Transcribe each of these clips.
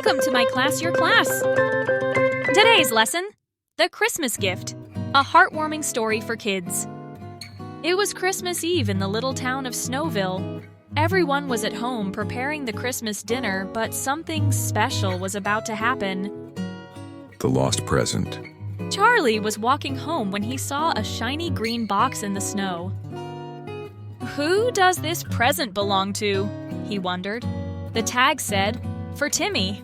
Welcome to Myclass, Yourclass! Today's lesson, The Christmas Gift, a heartwarming story for kids. It was Christmas Eve in the little town of Snowville. Everyone was at home preparing the Christmas dinner, but something special was about to happen. The lost present. Charlie was walking home when he saw a shiny green box in the snow. Who does this present belong to? He wondered. The tag said, "For Timmy."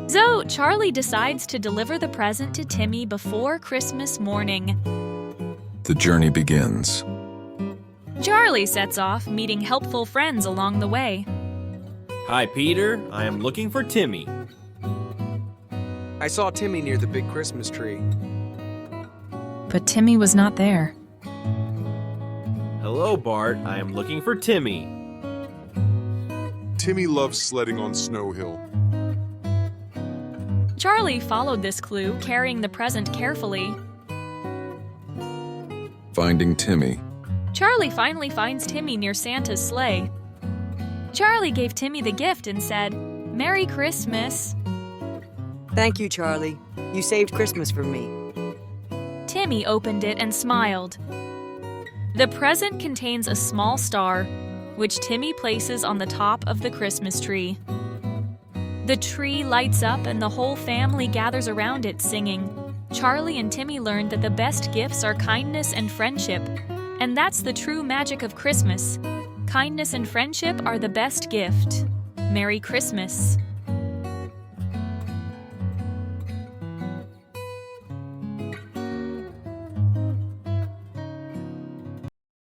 So Charlie decides to deliver the present to Timmy before Christmas morning. The journey begins. Charlie sets off, meeting helpful friends along the way. Hi, Peter. I am looking for Timmy. I saw Timmy near the big Christmas tree. But Timmy was not there. Hello, Bart. I am looking for Timmy. Timmy loves sledding on Snow Hill. Charlie followed this clue, carrying the present carefully. Finding Timmy. Charlie finally finds Timmy near Santa's sleigh. Charlie gave Timmy the gift and said, "Merry Christmas." Thank you, Charlie. You saved Christmas for me. Timmy opened it and smiled. The present contains a small star, which Timmy places on the top of the Christmas tree. The tree lights up and the whole family gathers around it singing. Charlie and Timmy learned that the best gifts are kindness and friendship, and that's the true magic of Christmas. Kindness and friendship are the best gift. Merry Christmas.